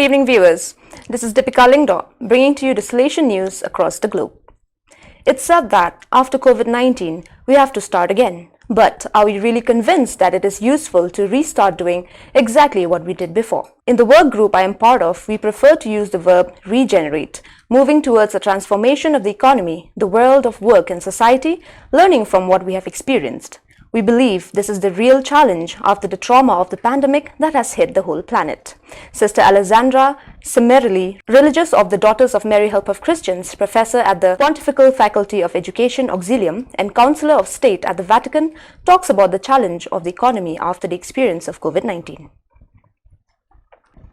Good evening, viewers. This is Deepika Lingdo, bringing to you the Salesian news across the globe. It's said that after COVID-19, we have to start again. But are we really convinced that it is useful to restart doing exactly what we did before? In the work group I am part of, we prefer to use the verb regenerate, moving towards a transformation of the economy, the world of work and society, learning from what we have experienced. We believe this is the real challenge after the trauma of the pandemic that has hit the whole planet. Sister Alessandra Semerelli, religious of the Daughters of Mary Help of Christians, professor at the Pontifical Faculty of Education Auxilium and Counselor of State at the Vatican, talks about the challenge of the economy after the experience of COVID-19.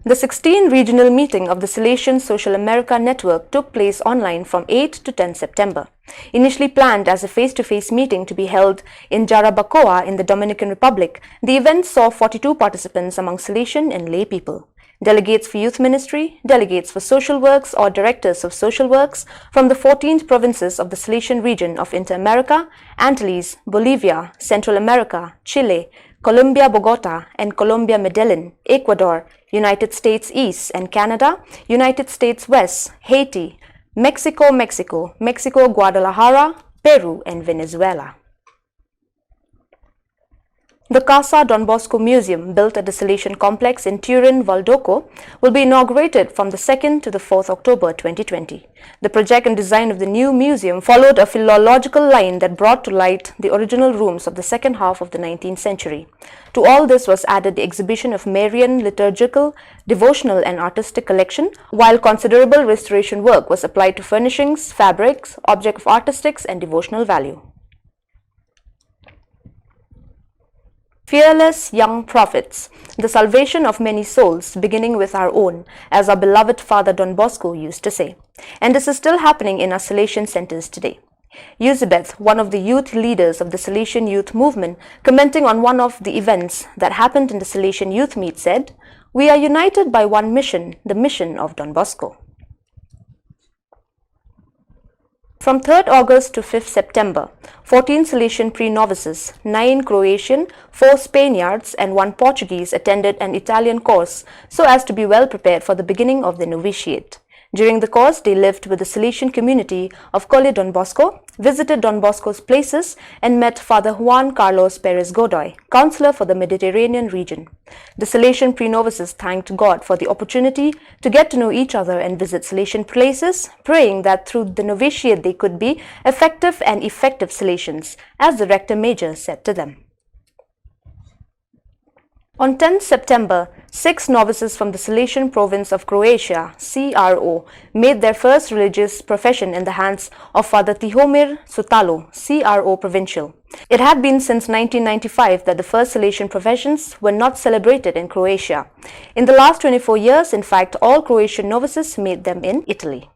The 16th regional meeting of the Salesian Social America Network took place online from 8 to 10 September. Initially planned as a face-to-face meeting to be held in Jarabacoa in the Dominican Republic, the event saw 42 participants among Salesian and lay people. Delegates for youth ministry, delegates for social works or directors of social works from the 14 provinces of the Salesian region of Inter-America, Antilles, Bolivia, Central America, Chile, Colombia Bogota and Colombia Medellin, Ecuador, United States East and Canada, United States West, Haiti, Mexico, Guadalajara, Peru and Venezuela. The Casa Don Bosco Museum, built at the Salesian complex in Turin, Valdoco, will be inaugurated from the 2nd to the 4th October 2020. The project and design of the new museum followed a philological line that brought to light the original rooms of the second half of the 19th century. To all this was added the exhibition of Marian liturgical, devotional and artistic collection, while considerable restoration work was applied to furnishings, fabrics, objects of artistic and devotional value. Fearless young prophets, the salvation of many souls, beginning with our own, as our beloved Father Don Bosco used to say. And this is still happening in our Salesian centers today. Elizabeth, one of the youth leaders of the Salesian youth movement, commenting on one of the events that happened in the Salesian youth meet, said, "We are united by one mission, the mission of Don Bosco." From 3rd August to 5th September, 14 Salesian pre-novices, 9 Croatian, 4 Spaniards and 1 Portuguese attended an Italian course so as to be well prepared for the beginning of the novitiate. During the course, they lived with the Salesian community of Colle Don Bosco, visited Don Bosco's places and met Father Juan Carlos Perez Godoy, counselor for the Mediterranean region. The Salesian pre-novices thanked God for the opportunity to get to know each other and visit Salesian places, praying that through the novitiate they could be effective and effective Salesians, as the Rector Major said to them. On 10 September, 6 novices from the Salesian province of Croatia, CRO, made their first religious profession in the hands of Father Tihomir Sutalo, CRO provincial. It had been since 1995 that the first Salesian professions were not celebrated in Croatia. In the last 24 years, in fact, all Croatian novices made them in Italy.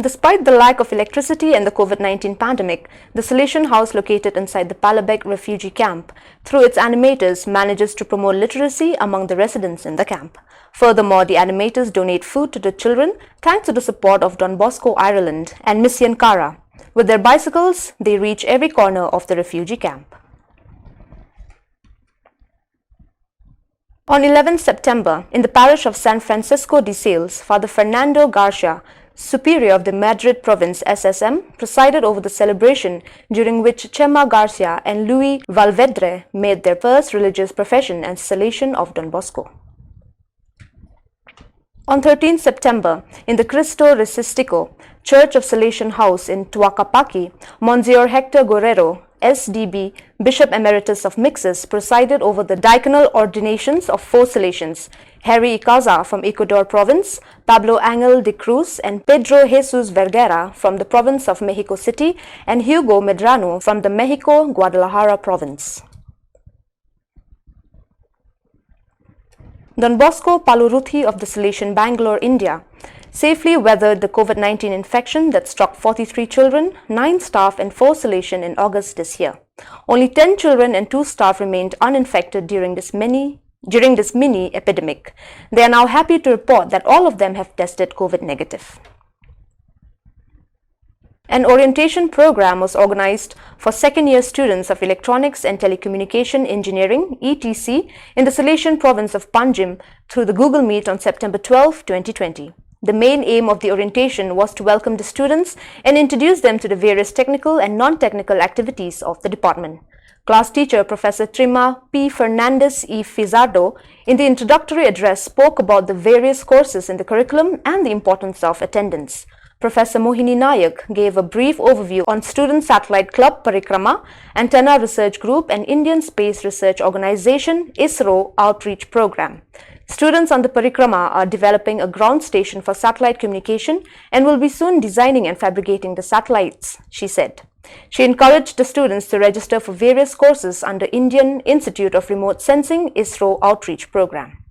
Despite the lack of electricity and the COVID-19 pandemic, the Salesian house located inside the Palabek refugee camp, through its animators, manages to promote literacy among the residents in the camp. Furthermore, the animators donate food to the children thanks to the support of Don Bosco Ireland and Mission Cara. With their bicycles, they reach every corner of the refugee camp. On 11 September, in the parish of San Francisco de Sales, Father Fernando Garcia, Superior of the Madrid Province SSM, presided over the celebration during which Chema Garcia and Luis Valvedre made their first religious profession as Salesian of Don Bosco. On 13 September, in the Cristo Resistico Church of Salesian House in Tuacapaki, Monsignor Hector Guerrero, SDB, Bishop Emeritus of Mixes, presided over the diaconal ordinations of 4 Salesians, Harry Icaza from Ecuador Province, Pablo Angel de Cruz and Pedro Jesus Vergara from the province of Mexico City, and Hugo Medrano from the Mexico Guadalajara Province. Don Bosco Paluruthi of the Salesian Bangalore, India, safely weathered the COVID-19 infection that struck 43 children, 9 staff and 4 Salesian in August this year. Only 10 children and 2 staff remained uninfected during this mini epidemic. They are now happy to report that all of them have tested COVID negative. An orientation program was organized for second-year students of Electronics and Telecommunication Engineering (ETC) in the Salesian province of Panjim through the Google Meet on September 12, 2020. The main aim of the orientation was to welcome the students and introduce them to the various technical and non-technical activities of the department. Class teacher Professor Trima P. Fernandez E. Fizardo, in the introductory address, spoke about the various courses in the curriculum and the importance of attendance. Professor Mohini Nayak gave a brief overview on Student Satellite Club Parikrama, Antenna Research Group and Indian Space Research Organization ISRO outreach program. Students on the Parikrama are developing a ground station for satellite communication and will be soon designing and fabricating the satellites, she said. She encouraged the students to register for various courses under Indian Institute of Remote Sensing ISRO outreach program.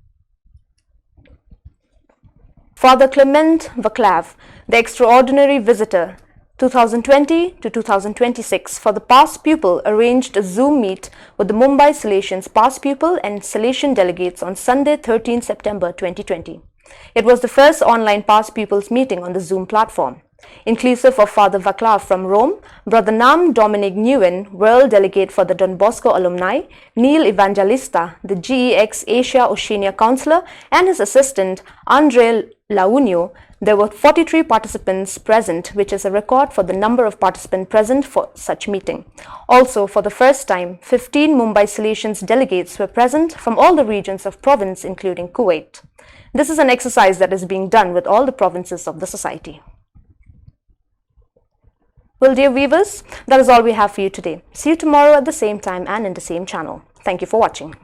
Father Clement Vaclav, the extraordinary visitor 2020 to 2026 for the past pupil, arranged a Zoom meet with the Mumbai Salesians past pupil and Salesian delegates on Sunday 13 September 2020. It was the first online past pupils meeting on the Zoom platform. Inclusive of Father Vaclav from Rome, Brother Nam Dominic Nguyen, World Delegate for the Don Bosco Alumni, Neil Evangelista, the GEX Asia Oceania Counselor, and his assistant Andre Launio, there were 43 participants present, which is a record for the number of participants present for such meeting. Also, for the first time, 15 Mumbai Salesians delegates were present from all the regions of province, including Kuwait. This is an exercise that is being done with all the provinces of the society. Well, dear viewers, that is all we have for you today. See you tomorrow at the same time and in the same channel. Thank you for watching.